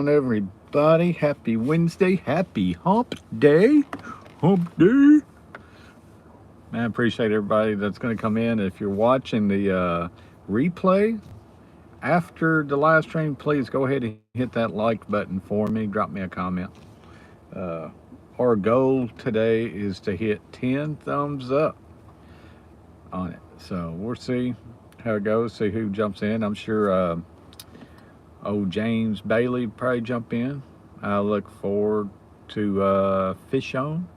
on, everybody? Happy Wednesday. Happy hump day. Hump day. Man, I appreciate everybody that's going to come in. If you're watching the replay after the live stream, please go ahead and hit that like button for me. Drop me a comment. Uh, our goal today is to hit 10 thumbs up on it. So we'll see how it goes, see who jumps in. I'm sure old James Bailey probably jump in. I look forward to Fish On.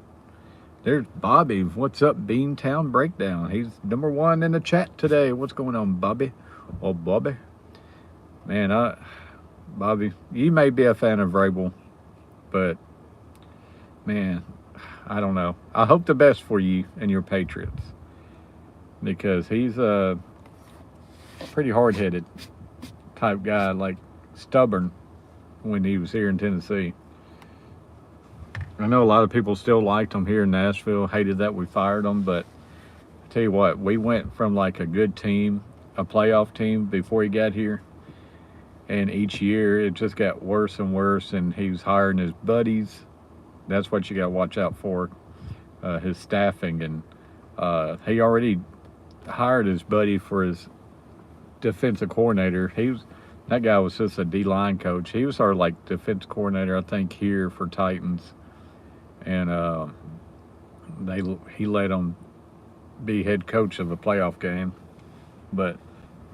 There's Bobby. What's up, Beantown Breakdown? He's number one in the chat today. What's going on, Bobby? Oh, Bobby. Man, Bobby, you may be a fan of Vrabel, but man, I don't know. I hope the best for you and your Patriots because he's a pretty hard-headed type guy, like stubborn when he was here in Tennessee. I know a lot of people still liked him here in Nashville, hated that we fired him, but I tell you what, we went from like a good team, a playoff team before he got here, and each year it just got worse and worse, and he was hiring his buddies. That's what you got to watch out for, his staffing, and he already hired his buddy for his defensive coordinator. That guy was just a D-line coach. He was our like defense coordinator, I think, here for Titans, and he let him be head coach of a playoff game, but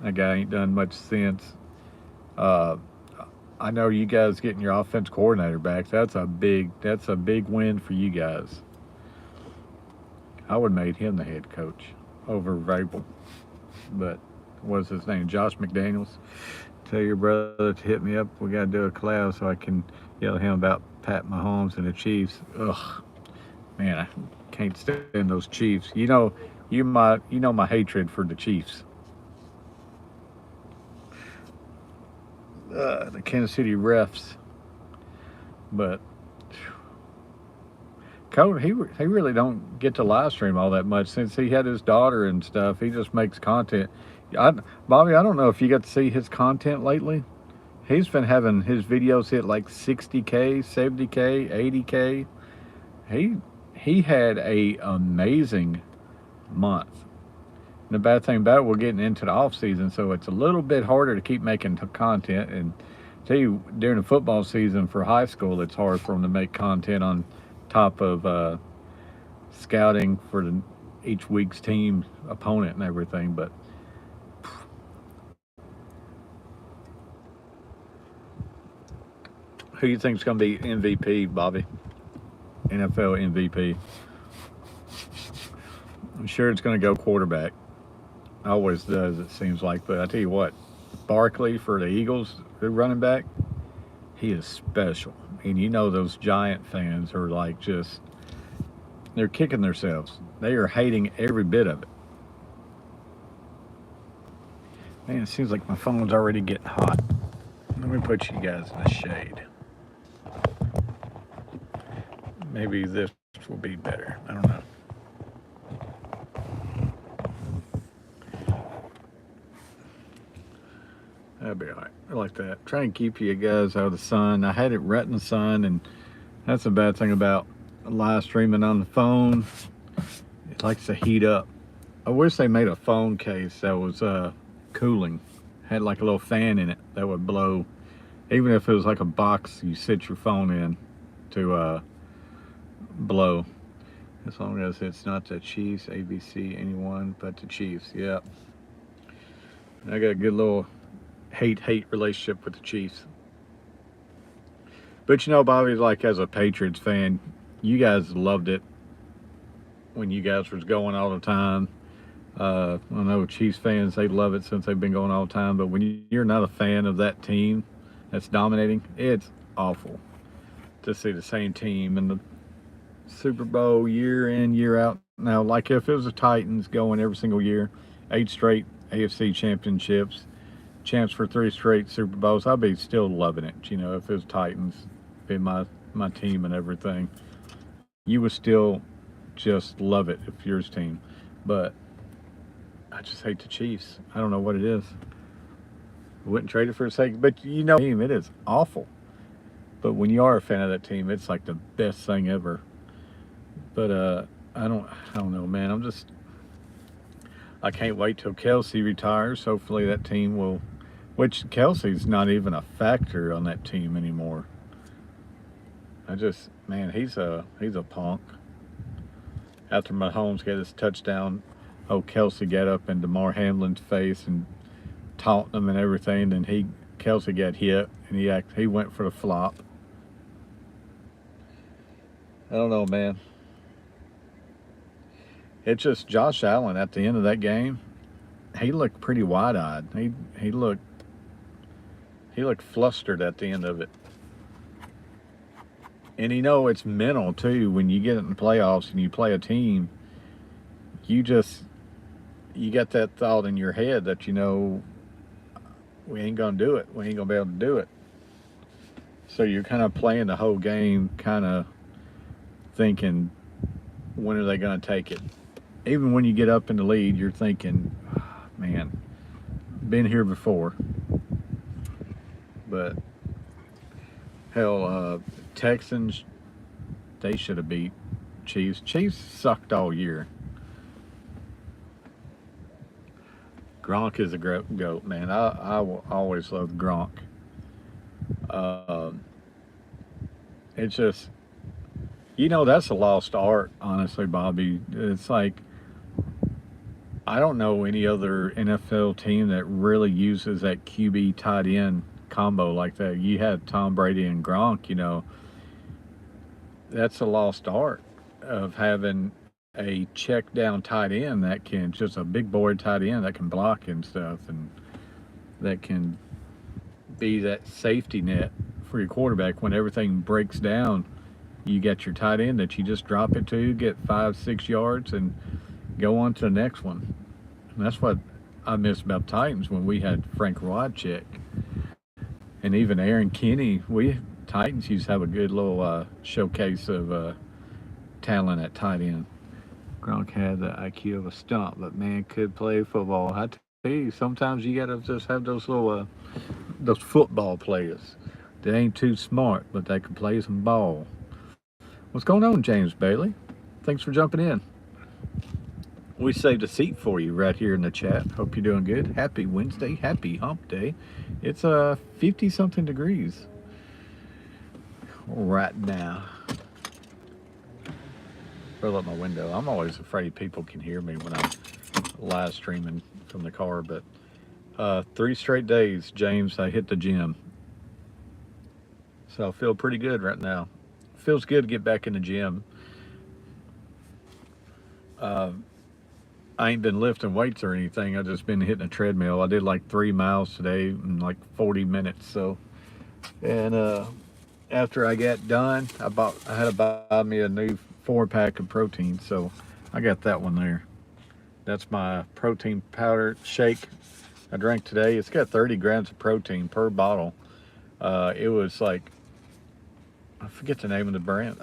that guy ain't done much since. I know you guys getting your offense coordinator back. That's a big win for you guys. I would have made him the head coach over Vrabel, but what's his name? Josh McDaniels. Tell your brother to hit me up. We got to do a collab so I can yell at him about Pat Mahomes and the Chiefs. Ugh, man, I can't stand those Chiefs. You know my hatred for the Chiefs. The Kansas City refs, but Cody, he really don't get to live stream all that much since he had his daughter and stuff. He just makes content. Bobby, I don't know if you got to see his content lately. He's been having his videos hit like 60K, 70K, 80K. He had a amazing month. And the bad thing about it, we're getting into the off season, so it's a little bit harder to keep making content. And I tell you, during the football season for high school, it's hard for them to make content on top of scouting for each week's team opponent and everything. But who you think's going to be MVP, Bobby? NFL MVP. I'm sure it's going to go quarterback. Always does, it seems like. But I tell you what, Barkley for the Eagles, the running back, he is special. And you know those Giant fans are like they're kicking themselves. They are hating every bit of it. Man, it seems like my phone's already getting hot. Let me put you guys in the shade. Maybe this will be better. I don't know. That'd be all right. I like that. Try and keep you guys out of the sun. I had it right in the sun, and that's a bad thing about live streaming on the phone. It likes to heat up. I wish they made a phone case that was cooling. Had like a little fan in it that would blow. Even if it was like a box you sit your phone in to blow. As long as it's not the Chiefs, ABC, anyone but the Chiefs. Yep. I got a good little hate relationship with the Chiefs. But you know, Bobby, like as a Patriots fan, you guys loved it when you guys was going all the time. I know Chiefs fans, they love it since they've been going all the time. But when you're not a fan of that team that's dominating, it's awful to see the same team in the Super Bowl year in, year out. Now, like if it was the Titans going every single year, 8 straight AFC championships, chance for 3 straight Super Bowls, I'd be still loving it. You know, if it was Titans, being my team and everything, you would still just love it if yours team. But I just hate the Chiefs. I don't know what it is. I wouldn't trade it for a second, but you know, it is awful. But when you are a fan of that team, it's like the best thing ever. But I don't know, man. I can't wait till Kelsey retires. Hopefully that team will, which Kelsey's not even a factor on that team anymore. Man, he's a punk. After Mahomes got his touchdown, Kelsey got up in DeMar Hamlin's face and taunting him and everything. And Kelsey got hit and he went for the flop. I don't know, man. It's just Josh Allen at the end of that game. He looked pretty wide-eyed. He looked flustered at the end of it. And it's mental too. When you get in the playoffs and you play a team, you got that thought in your head that we ain't gonna do it. We ain't gonna be able to do it. So you're kind of playing the whole game, kind of thinking, when are they gonna take it? Even when you get up in the lead, you're thinking, man, been here before. But hell, Texans, they should have beat Chiefs. Chiefs sucked all year. Gronk is a great goat, man. I will always love Gronk. It's just, that's a lost art, honestly, Bobby. It's like, I don't know any other NFL team that really uses that QB tight end combo like that. You have Tom Brady and Gronk, that's a lost art of having a check down tight end that can, just a big boy tight end that can block and stuff, and that can be that safety net for your quarterback when everything breaks down. You got your tight end that you just drop it to, get 5-6 yards, and go on to the next one. And that's what I miss about Titans when we had Frank Wycheck and even Aaron Kinney. Titans used to have a good little showcase of talent at tight end. Gronk had the IQ of a stump, but man, could play football. I tell you, sometimes you gotta just have those little those football players. They ain't too smart, but they can play some ball. What's going on, James Bailey? Thanks for jumping in. We saved a seat for you right here in the chat. Hope you're doing good. Happy Wednesday. Happy hump day. It's 50-something degrees right now. Roll up my window. I'm always afraid people can hear me when I'm live streaming from the car. But 3 straight days, James, I hit the gym. So I feel pretty good right now. Feels good to get back in the gym. I ain't been lifting weights or anything. I just been hitting a treadmill. I did like 3 miles today in like 40 minutes. So, and after I got done, I had to buy me a new 4-pack of protein. So I got that one there. That's my protein powder shake I drank today. It's got 30 grams of protein per bottle. It was like, I forget the name of the brand,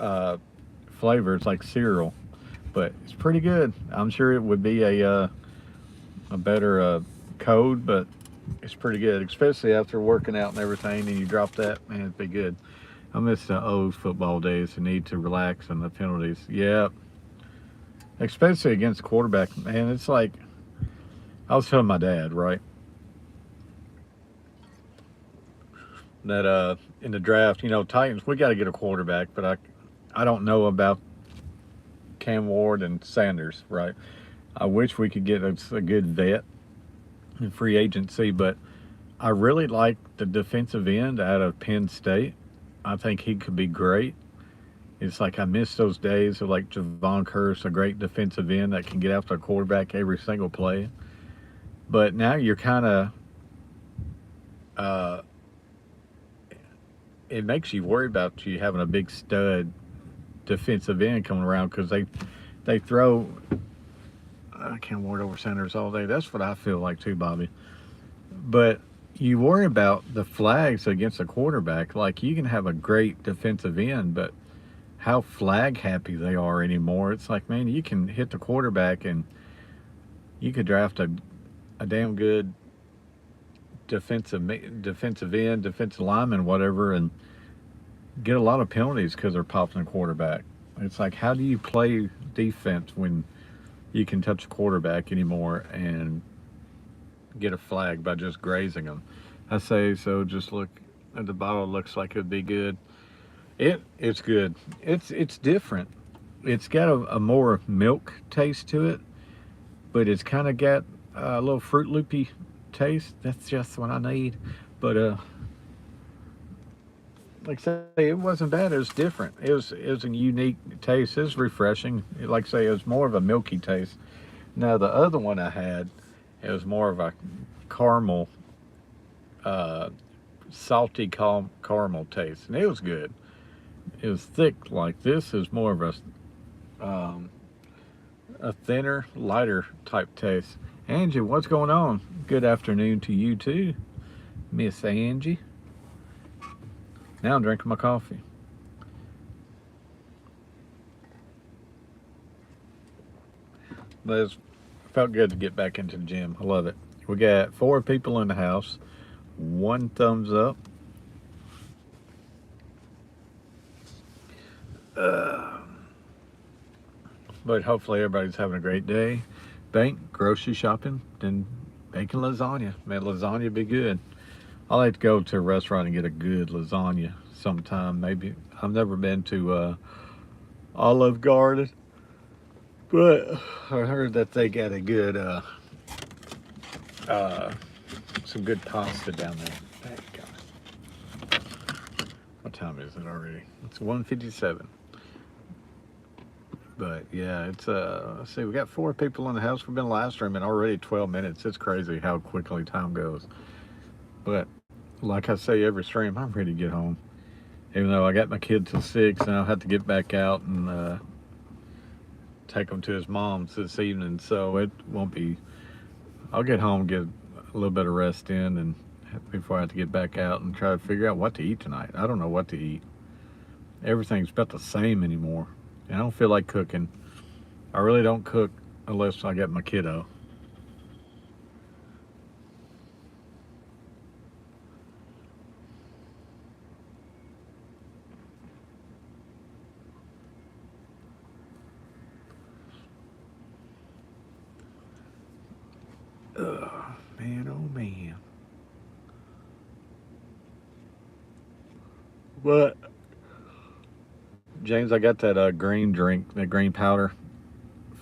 flavor. It's like cereal, but it's pretty good. I'm sure it would be a better code, but it's pretty good, especially after working out and everything, and you drop that, man, it'd be good. I miss the old football days, the need to relax and the penalties. Yeah, especially against the quarterback, man. It's like, I was telling my dad, right, that in the draft, Titans, we got to get a quarterback, but I don't know about Cam Ward and Sanders, right? I wish we could get a good vet in free agency, but I really like the defensive end out of Penn State. I think he could be great. It's like I miss those days of like Javon Curse, a great defensive end that can get after a quarterback every single play. But now you're kind of, it makes you worry about you having a big stud defensive end coming around, because they throw, I can't ward over centers all day. That's what I feel like too, Bobby. But you worry about the flags against a quarterback. Like, you can have a great defensive end, but how flag happy they are anymore. It's like, man, you can hit the quarterback and you could draft a damn good defensive end, defensive lineman, whatever, and get a lot of penalties because they're popping the quarterback. It's like, how do you play defense when you can touch the quarterback anymore and get a flag by just grazing them? I say, so just look at the bottle. Looks like it'd be good. It's good. It's different. It's got a more milk taste to it, but it's kind of got a little Fruit Loopy taste. That's just what I need. But like I say, it wasn't bad. It was different. It was a unique taste. It was refreshing. Like I say, it was more of a milky taste. Now the other one I had, it was more of a caramel, uh, salty caramel taste, and it was good. It was thick. Like this is more of um, a thinner, lighter type taste. Angie, what's going on? Good afternoon to you too, Miss Angie. Now I'm drinking my coffee. But it felt good to get back into the gym. I love it. We got 4 people in the house. 1 thumbs up. Uh, but hopefully everybody's having a great day. Bank, grocery shopping, then making lasagna. Man, lasagna would be good. I like to go to a restaurant and get a good lasagna sometime. Maybe I've never been to Olive Garden, but I heard that they got a good uh, some good pasta down there. Thank God. What time is it already? It's 1:57. But yeah, it's let's see, we got 4 people in the house. We've been live streaming already 12 minutes. It's crazy how quickly time goes. But like I say every stream, I'm ready to get home. Even though I got my kid till 6 and I'll have to get back out and take him to his mom's this evening, so it won't be. I'll get home, get a little bit of rest in, and before I have to get back out and try to figure out what to eat tonight. I don't know what to eat. Everything's about the same anymore. And I don't feel like cooking. I really don't cook unless I get my kiddo. Ugh, man, oh man. But James, I got that green drink, that green powder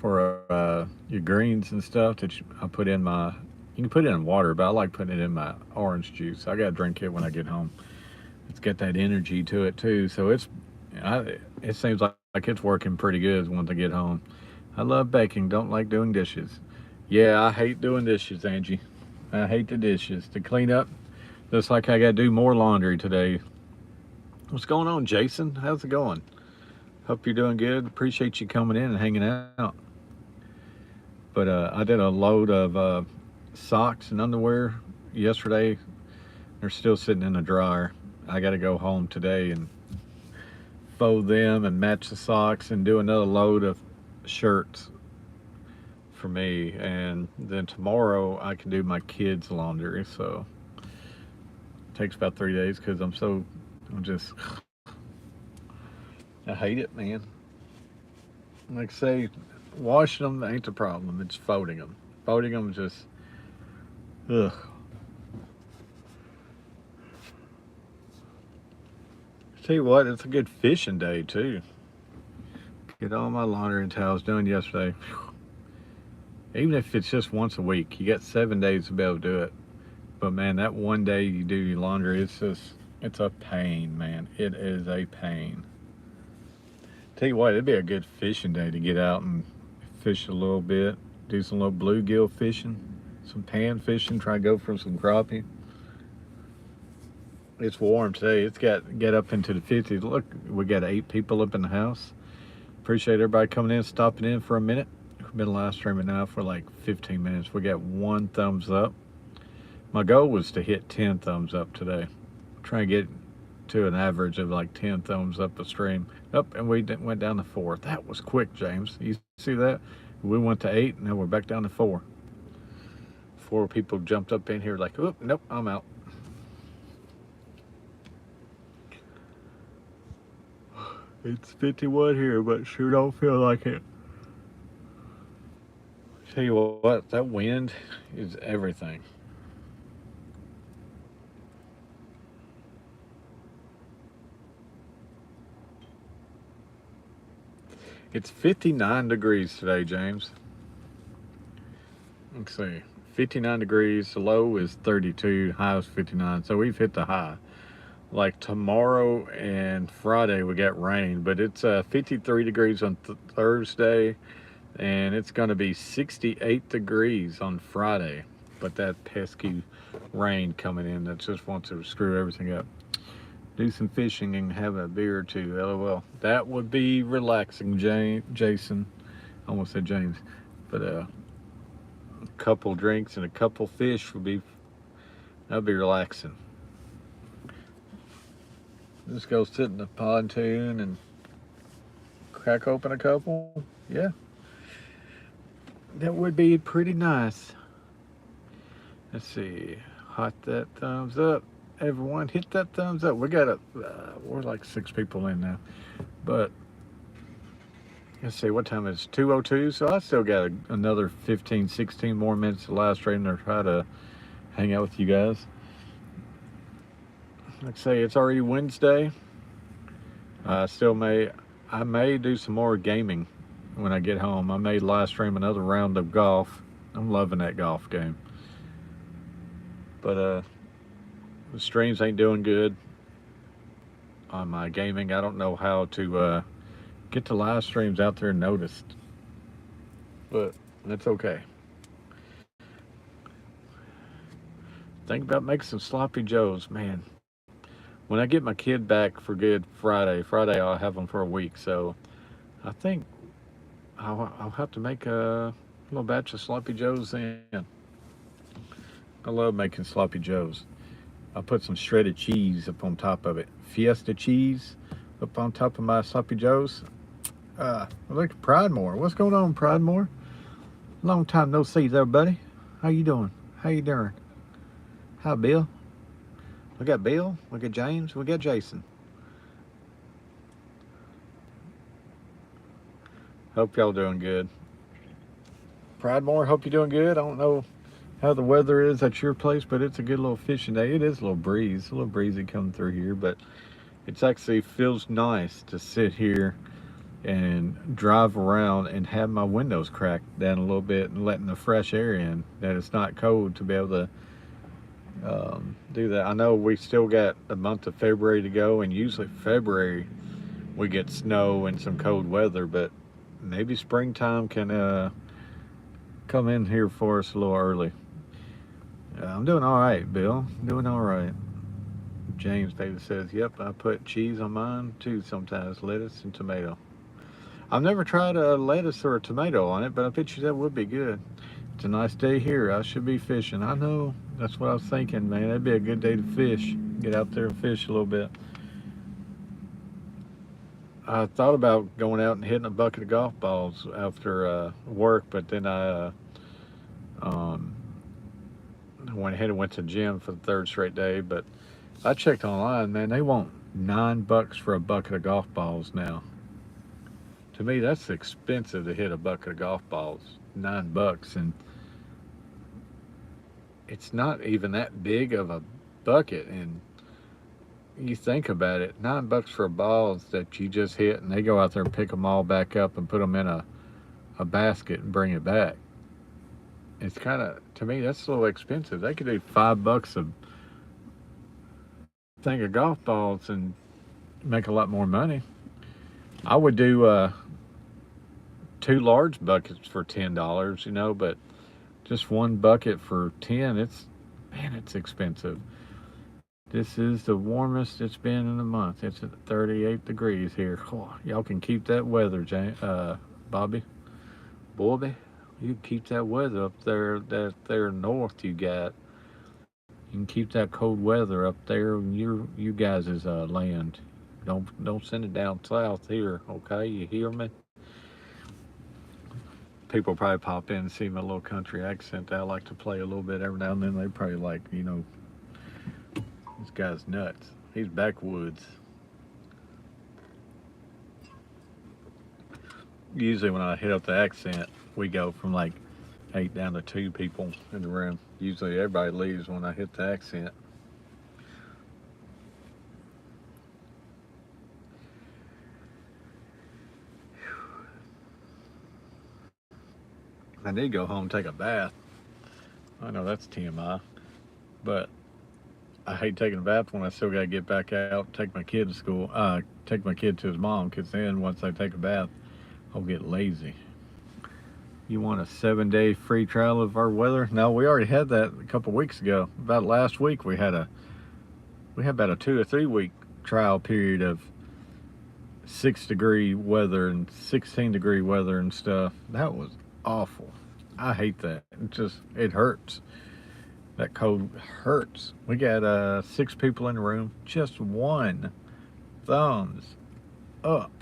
for your greens and stuff that I put in my. You can put it in water, but I like putting it in my orange juice. I got to drink it when I get home. It's got that energy to it too, so it seems like it's working pretty good once I get home. I love baking. Don't like doing dishes. Yeah, I hate doing dishes, Angie. I hate the dishes to clean up. Looks like I got to do more laundry today. What's going on, Jason? How's it going? Hope you're doing good. Appreciate you coming in and hanging out. But I did a load of socks and underwear yesterday. They're still sitting in the dryer. I got to go home today and fold them and match the socks and do another load of shirts for me. And then tomorrow I can do my kids' laundry. So it takes about 3 days because I'm just, I hate it, man. Like I say, washing them ain't the problem. It's folding them. Folding them just, ugh. Tell you what, it's a good fishing day too. Get all my laundry and towels done yesterday. Even if it's just once a week, you got 7 days to be able to do it. But man, that one day you do your laundry, it's a pain, man. It is a pain. Tell you what, it'd be a good fishing day to get out and fish a little bit, do some little bluegill fishing, some pan fishing, try to go for some crappie. It's warm today. It's get up into the 50s. Look, we got 8 people up in the house. Appreciate everybody coming in, stopping in for a minute. We've been live streaming now for like 15 minutes. We got 1 thumbs up. My goal was to hit 10 thumbs up today. Try and get to an average of like 10 thumbs up a stream. Up, and we went down to 4. That was quick, James. You see that? We went to 8, and now we're back down to 4. 4 people jumped up in here like, oop, nope, I'm out. It's 51 here, but sure don't feel like it. Tell you what, that wind is everything. It's 59 degrees today, James. Let's see. 59 degrees. The low is 32. High is 59. So we've hit the high. Like tomorrow and Friday, we got rain, but it's 53 degrees on Thursday, and it's going to be 68 degrees on Friday. But that pesky rain coming in that just wants to screw everything up. Do some fishing and have a beer or two. LOL. That would be relaxing, Jason. I almost said James, but a couple drinks and a couple fish that'd be relaxing. Just go sit in the pontoon and crack open a couple. Yeah, that would be pretty nice. Let's see. Hot that thumbs up. Everyone, hit that thumbs up. We're like 6 people in now, but let's see, what time is it? 2:02. So I still got another 15, 16 more minutes to live stream or try to hang out with you guys. Like I say, it's already Wednesday. I may do some more gaming when I get home. I may live stream another round of golf. I'm loving that golf game. But the streams ain't doing good on my gaming. I don't know how to get the live streams out there noticed, but that's okay. Think about making some sloppy joes, man. When I get my kid back for good Friday I'll have them for a week. So I think I'll have to make a little batch of sloppy joes then. I love making sloppy joes. I'll put some shredded cheese up on top of it. Fiesta cheese up on top of my sloppy joes. Look at Pridemore. What's going on, Pridemore? Long time no see there, buddy. How you doing? How you doing? Hi, Bill. We got Bill. We got James. We got Jason. Hope y'all doing good. Pridemore, hope you're doing good. I don't know how the weather is at your place, but it's a good little fishing day. It is a little breezy coming through here, but it's actually feels nice to sit here and drive around and have my windows cracked down a little bit and letting the fresh air in, that it's not cold, to be able to do that. I know we still got a month of February to go, and usually February we get snow and some cold weather, but maybe springtime can come in here for us a little early. I'm doing all right, Bill. Doing all right. James David says, yep, I put cheese on mine too sometimes, lettuce and tomato. I've never tried a lettuce or a tomato on it, but I bet you that would be good. It's a nice day here. I should be fishing. I know. That's what I was thinking, man. That'd be a good day to fish. Get out there and fish a little bit. I thought about going out and hitting a bucket of golf balls after work, but then I went ahead and went to the gym for the 3rd straight day. But I checked online, man. They want $9 for a bucket of golf balls now. To me, that's expensive to hit a bucket of golf balls. $9, and it's not even that big of a bucket. And you think about it, $9 for balls that you just hit, and they go out there and pick them all back up and put them in a basket and bring it back. It's kind of, to me, that's a little expensive. They could do $5 a thing of golf balls and make a lot more money. I would do 2 large buckets for $10, you know, but just 1 bucket for 10, it's expensive. This is the warmest it's been in a month. It's at 38 degrees here. Oh, y'all can keep that weather, Bobby. You can keep that weather up there, that there north you got. You can keep that cold weather up there in you guys' land. Don't send it down south here, okay? You hear me? People probably pop in and see my little country accent that I like to play a little bit every now and then. They probably like, you know, this guy's nuts. He's backwoods. Usually when I hit up the accent, we go from like 8 down to 2 people in the room. Usually everybody leaves when I hit the accent. I need to go home and take a bath. I know that's TMI, but I hate taking a bath when I still got to get back out and take my kid to school. Take my kid to his mom, because then once I take a bath, I'll get lazy. You want a 7-day free trial of our weather? No, we already had that a couple weeks ago. About last week, we had about a 2 or 3 week trial period of 6-degree weather and 16-degree weather and stuff. That was awful. I hate that. It hurts. That cold hurts. We got 6 people in the room. Just one thumbs up.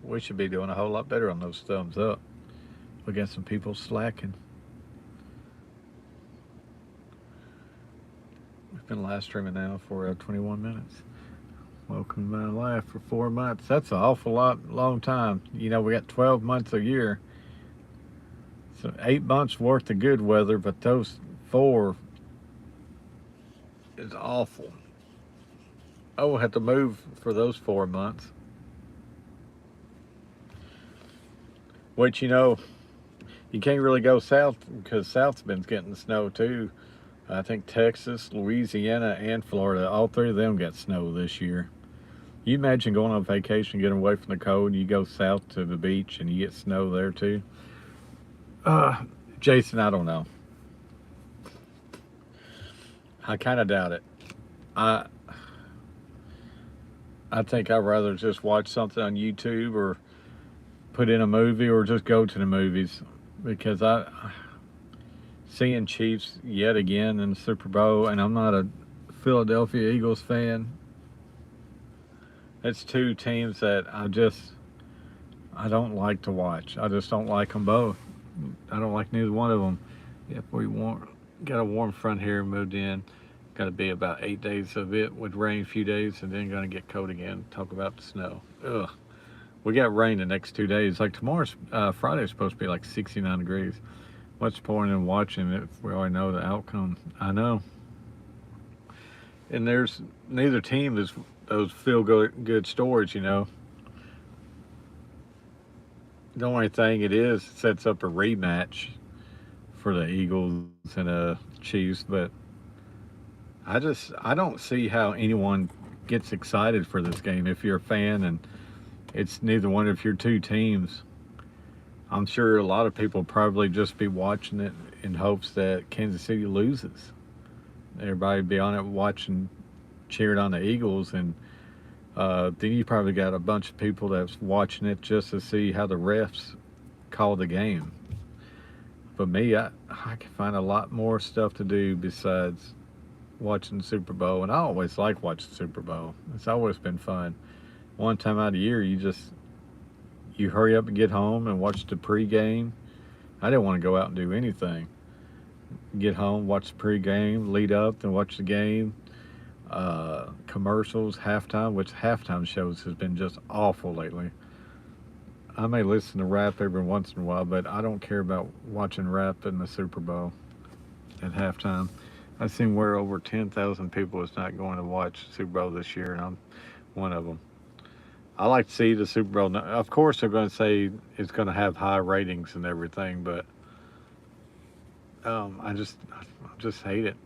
We should be doing a whole lot better on those thumbs up. We got some people slacking. We've been live streaming now for 21 minutes. Welcome to my life for 4 months. That's an awful long time. You know, we got 12 months a year. So 8 months worth of good weather, but those 4 is awful. I will have to move for those 4 months. Which, you know, you can't really go south because South's been getting snow too. I think Texas, Louisiana, and Florida, all 3 of them got snow this year. You imagine going on vacation, getting away from the cold, and you go south to the beach and you get snow there too. Jason, I don't know. I kind of doubt it. I think I'd rather just watch something on YouTube or put in a movie or just go to the movies, because seeing Chiefs yet again in the Super Bowl, and I'm not a Philadelphia Eagles fan. It's 2 teams that I don't like to watch. I just don't like them both. I don't like neither one of them. If we got a warm front here, moved in, got to be about 8 days of it with rain, a few days, and then going to get cold again. Talk about the snow. Ugh. We got rain the next 2 days. Like tomorrow's Friday's supposed to be like 69 degrees. What's the point in watching it if we already know the outcome? I know. And there's neither team is those feel good stories, you know. The only thing it sets up a rematch for the Eagles and Chiefs, but I don't see how anyone gets excited for this game if you're a fan and it's neither one of your 2 teams. I'm sure a lot of people probably just be watching it in hopes that Kansas City loses. Everybody be on it watching, cheering on the Eagles, and then you probably got a bunch of people that's watching it just to see how the refs call the game. For me, I can find a lot more stuff to do besides watching the Super Bowl, and I always like watching the Super Bowl. It's always been fun. One time out of the year, you hurry up and get home and watch the pregame. I didn't want to go out and do anything. Get home, watch the pregame, lead up, and watch the game. Commercials, halftime, which halftime shows has been just awful lately. I may listen to rap every once in a while, but I don't care about watching rap in the Super Bowl at halftime. I've seen where over 10,000 people is not going to watch Super Bowl this year, and I'm one of them. I like to see the Super Bowl. Now, of course, they're going to say it's going to have high ratings and everything, but I just hate it.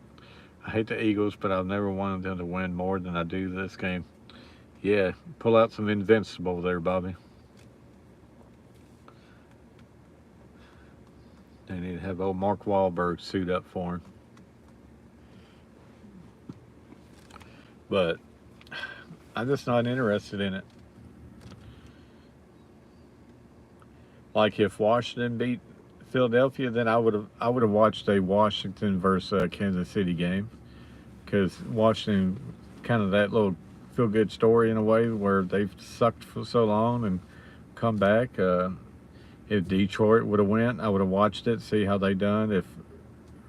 I hate the Eagles, but I've never wanted them to win more than I do this game. Yeah, pull out some Invincible there, Bobby. They need to have old Mark Wahlberg suit up for him. But I'm just not interested in it. Like if Washington beat Philadelphia, then I would have watched a Washington versus Kansas City game, because Washington kind of that little feel good story in a way where they've sucked for so long and come back. If Detroit would have went, I would have watched it, see how they done. If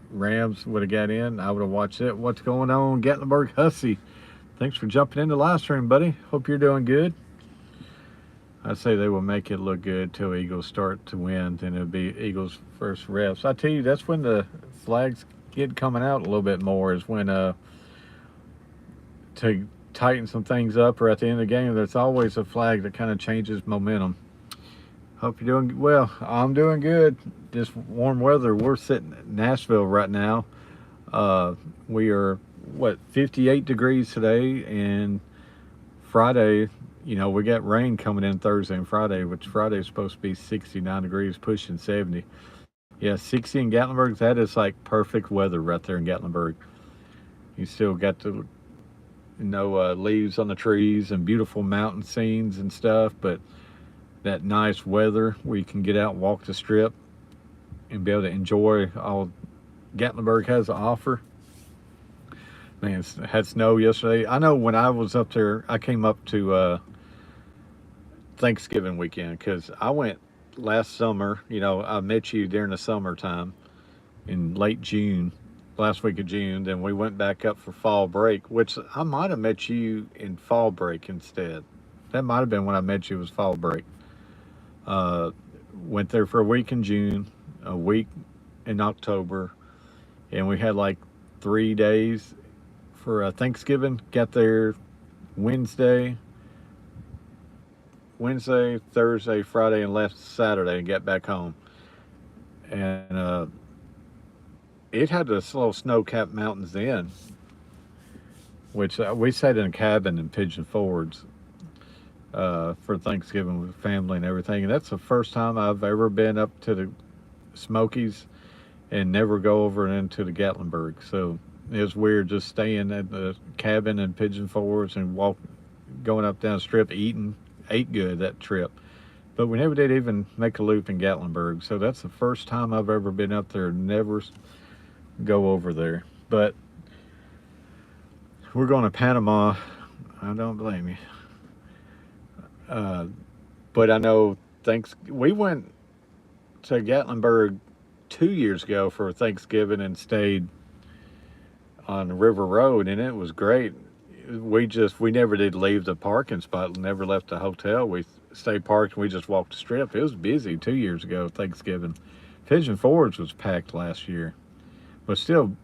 Rams would have got in, I would have watched it. What's going on, Gatlinburg Hussey? Thanks for jumping in the live stream, buddy. Hope you're doing good. I say they will make it look good till Eagles start to win. Then it'll be Eagles first refs. I tell you, that's when the flags get coming out a little bit more. Is when to tighten some things up, or at the end of the game, there's always a flag that kind of changes momentum. Hope you're doing well. I'm doing good. Just warm weather. We're sitting in Nashville right now. We are, what, 58 degrees today, and Friday, you know, we got rain coming in Thursday and Friday, which Friday is supposed to be 69 degrees, pushing 70. Yeah, 60 in Gatlinburg. That is like perfect weather right there in Gatlinburg. You still got the, leaves on the trees and beautiful mountain scenes and stuff, but that nice weather where you can get out and walk the strip and be able to enjoy all Gatlinburg has to offer. Man, it had snow yesterday. I know when I was up there, I came up to Thanksgiving weekend because I went last summer. You know, I met you during the summertime in late June, last week of June. Then we went back up for fall break, which I might have met you in fall break instead. That might have been when I met you, was fall break. Went there for a week in June, a week in October, and we had like 3 days for Thanksgiving. Got there Wednesday, Thursday, Friday, and left Saturday and got back home. And it had the slow snow-capped mountains then, which we stayed in a cabin in Pigeon Forge for Thanksgiving with family and everything. And that's the first time I've ever been up to the Smokies and never go over into the Gatlinburg. So it was weird just staying at the cabin in Pigeon Forge and going up down the strip, ate good that trip. But we never did even make a loop in Gatlinburg. So that's the first time I've ever been up there, never go over there. But we're going to Panama. I don't blame you. But I know we went to Gatlinburg 2 years ago for Thanksgiving and stayed on River Road, and it was great. We never did leave the parking spot, never left the hotel. We stayed parked and we just walked the strip. It was busy 2 years ago, Thanksgiving. Pigeon Forge was packed last year. But still,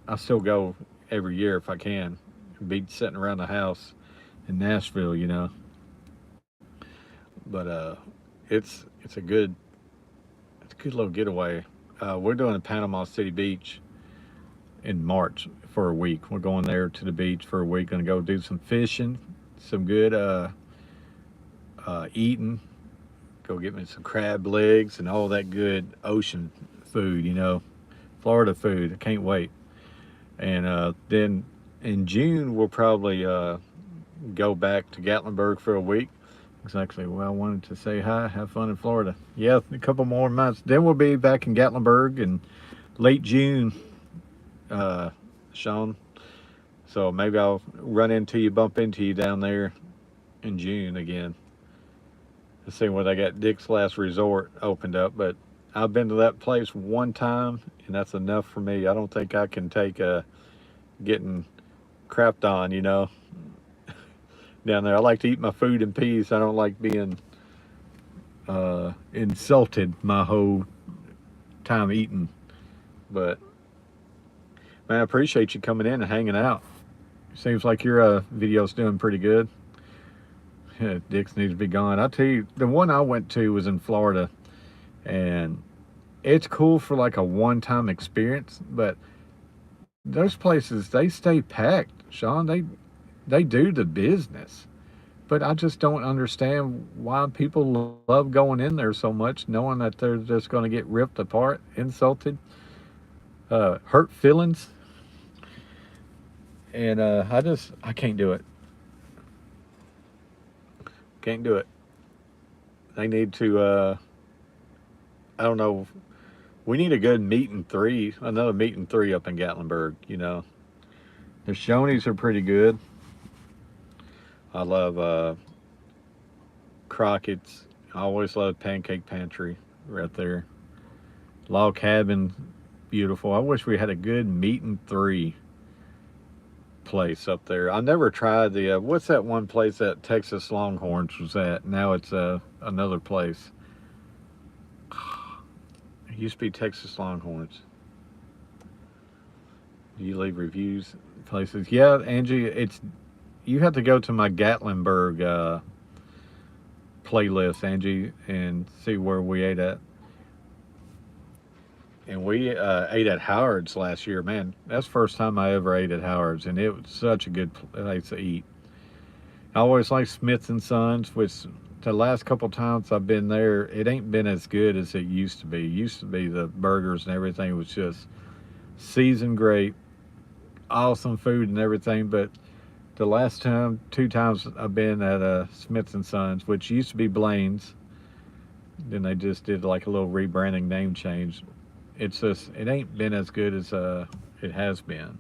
I still go every year if I can. Be sitting around the house in Nashville, you know. But it's a good little getaway. We're doing a Panama City Beach in March for a week. We're going there to the beach for a week. Going to go do some fishing, some good eating. Go get me some crab legs and all that good ocean food, you know, Florida food. I can't wait. And then in June we'll probably go back to Gatlinburg for a week. Exactly. Well, I wanted to say hi, have fun in Florida. Yeah, a couple more months. Then we'll be back in Gatlinburg in late June, Sean. So maybe I'll bump into you down there in June again. Let's see when they got Dick's Last Resort opened up. But I've been to that place one time, and that's enough for me. I don't think I can take getting crapped on, you know, down there. I like to eat my food in peace. I don't like being insulted my whole time eating. But man, I appreciate you coming in and hanging out. Seems like your video's doing pretty good. Dix needs to be gone. I'll tell you, the one I went to was in Florida, and it's cool for like a one-time experience, but those places, they stay packed, Sean. They do the business. But I just don't understand why people love going in there so much, knowing that they're just going to get ripped apart, insulted, hurt feelings. And I can't do it. Can't do it. They need to, I don't know, we need a good another meet and three up in Gatlinburg, you know. The Shoney's are pretty good. I love Crockett's. I always love Pancake Pantry right there. Log Cabin, beautiful. I wish we had a good meet and three place up there. I never tried the, what's that one place that Texas Longhorns was at? Now it's another place. It used to be Texas Longhorns. Do you leave reviews places? Yeah, Angie, it's, you have to go to my Gatlinburg playlist, Angie, and see where we ate at. And we ate at Howard's last year. Man, that's the first time I ever ate at Howard's, and it was such a good place to eat. I always like Smith and Sons, which the last couple times I've been there, it ain't been as good as it used to be. It used to be the burgers and everything was just seasoned great, awesome food and everything. But the last time, 2 times I've been at Smith and Sons, which used to be Blaine's, then they just did like a little rebranding name change. It's just, it ain't been as good as it has been.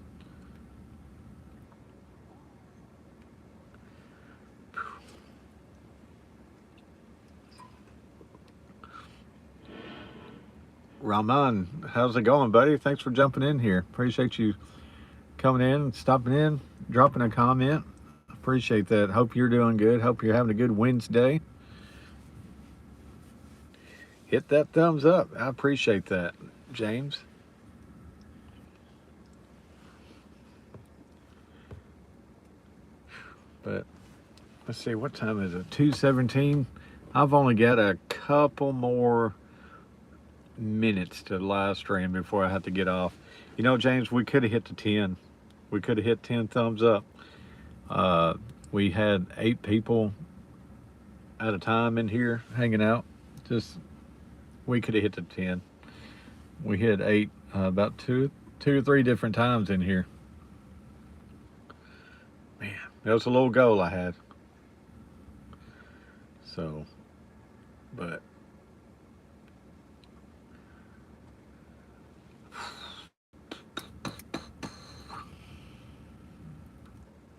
Rahman, how's it going, buddy? Thanks for jumping in here. Appreciate you coming in, stopping in, dropping a comment. Appreciate that. Hope you're doing good. Hope you're having a good Wednesday. Hit that thumbs up. I appreciate that, James. But let's see, what time is it? 2:17. I've only got a couple more minutes to live stream before I have to get off. You know, James, we could have hit the 10. We could have hit 10 thumbs up. We had 8 people at a time in here hanging out. Just, we could have hit the 10. We hit 8 about two or three different times in here. Man, that was a little goal I had. So, but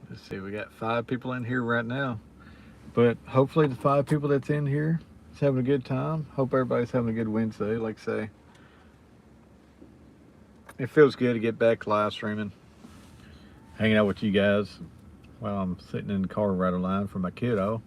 let's see, we got 5 people in here right now. But hopefully the 5 people that's in here is having a good time. Hope everybody's having a good Wednesday, like I say. It feels good to get back live streaming, hanging out with you guys while I'm sitting in the car right line for my kiddo.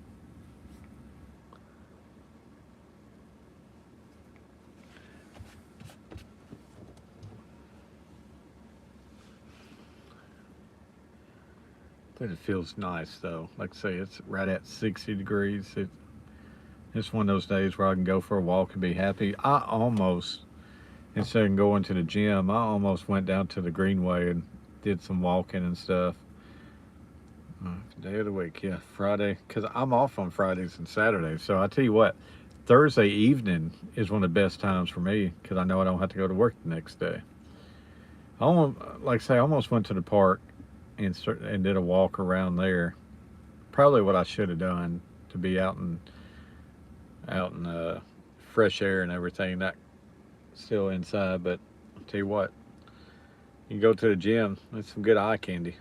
But it feels nice though. Like I say, it's right at 60 degrees. It's one of those days where I can go for a walk and be happy. I almost, instead of going to the gym, I almost went down to the Greenway and did some walking and stuff. Day of the week, yeah, Friday, because I'm off on Fridays and Saturdays. So I tell you what, Thursday evening is one of the best times for me because I know I don't have to go to work the next day. I almost, like I say, I almost went to the park and did a walk around there. Probably what I should have done, to be out in fresh air and everything, not still inside. But I'll tell you what, you go to the gym, it's some good eye candy.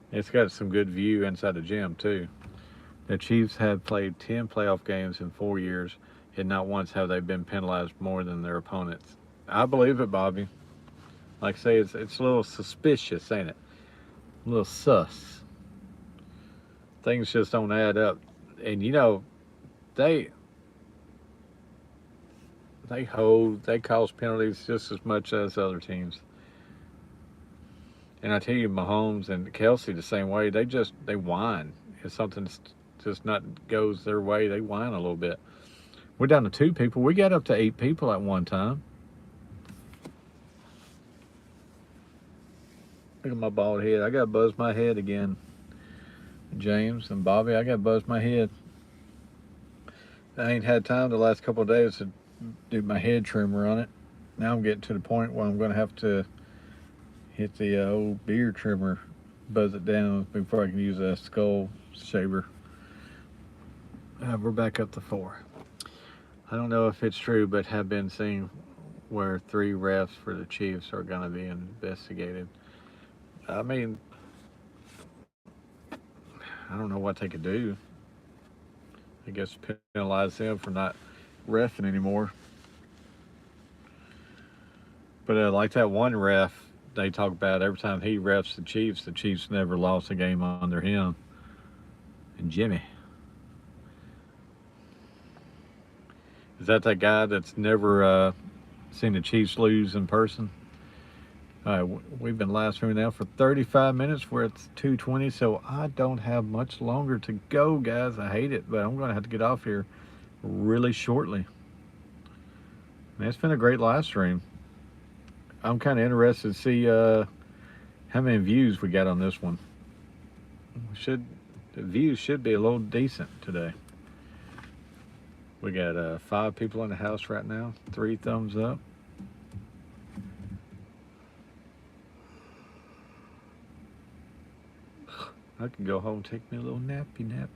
It's got some good view inside the gym too. The Chiefs have played 10 playoff games in 4 years, and not once have they been penalized more than their opponents. I believe it, Bobby. Like I say, it's a little suspicious, ain't it? A little sus. Things just don't add up. And you know, they cause penalties just as much as other teams. And I tell you, Mahomes and Kelsey the same way. They whine. If something just not goes their way, they whine a little bit. We're down to 2 people. We got up to 8 people at one time. Look at my bald head. I got to buzz my head again. James and Bobby, I got to buzz my head. I ain't had time the last couple of days to do my head trimmer on it. Now I'm getting to the point where I'm going to have to hit the old beard trimmer, buzz it down before I can use a skull shaver. We're back up to 4. I don't know if it's true, but have been seeing where 3 refs for the Chiefs are going to be investigated. I mean, I don't know what they could do. I guess penalize them for not reffing anymore. But like that one ref they talk about every time he refs the Chiefs never lost a game under him and Jimmy. Is that guy that's never seen the Chiefs lose in person? We've been live streaming now for 35 minutes. We're at 2:20, so I don't have much longer to go, guys. I hate it, but I'm going to have to get off here really shortly. Man, it's been a great live stream. I'm kind of interested to see how many views we got on this one. The views should be a little decent today. We got 5 people in the house right now. 3 thumbs up. I can go home and take me a little nappy nap.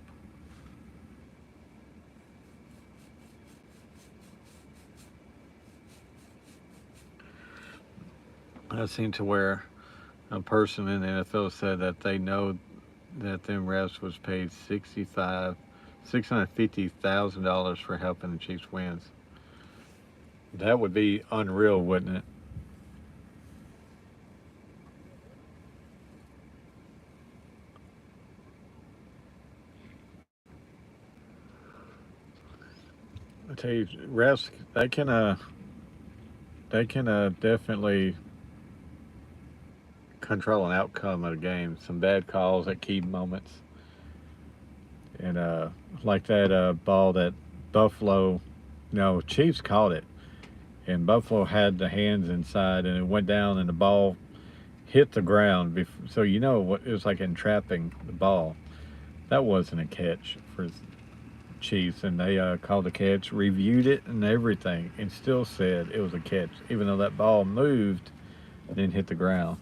I seen to where a person in the NFL said that they know that them refs was paid $650,000 for helping the Chiefs wins. That would be unreal, wouldn't it? I tell you, refs they can definitely control an outcome of a game. Some bad calls at key moments, and like that ball that Chiefs caught it, and Buffalo had the hands inside, and it went down, and the ball hit the ground. So it was like entrapping the ball. That wasn't a catch for Chiefs, and they called the catch, reviewed it and everything, and still said it was a catch, even though that ball moved and then hit the ground.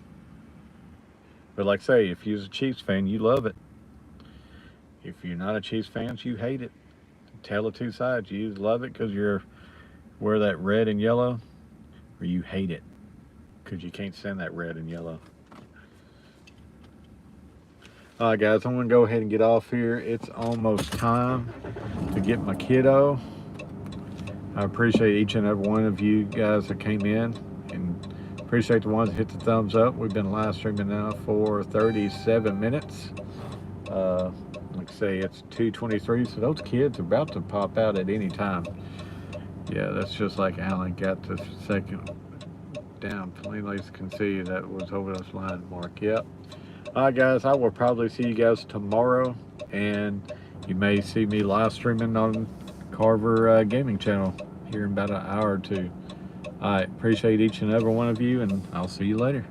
But like I say, if you're a Chiefs fan, you love it. If you're not a Chiefs fan, you hate it. Tell the two sides. You love it because you're wear that red and yellow, or you hate it because you can't stand that red and yellow. All right, guys, I'm going to go ahead and get off here. It's almost time to get my kiddo. I appreciate each and every one of you guys that came in, and appreciate the ones that hit the thumbs up. We've been live streaming now for 37 minutes. Like I say, it's 2:23, so those kids are about to pop out at any time. Yeah, that's just like Alan got the second down. Plainly can see that was over this line mark. Yep. All right, guys, I will probably see you guys tomorrow, and you may see me live streaming on Carver Gaming channel here in about an hour or two. All right, appreciate each and every one of you, and I'll see you later.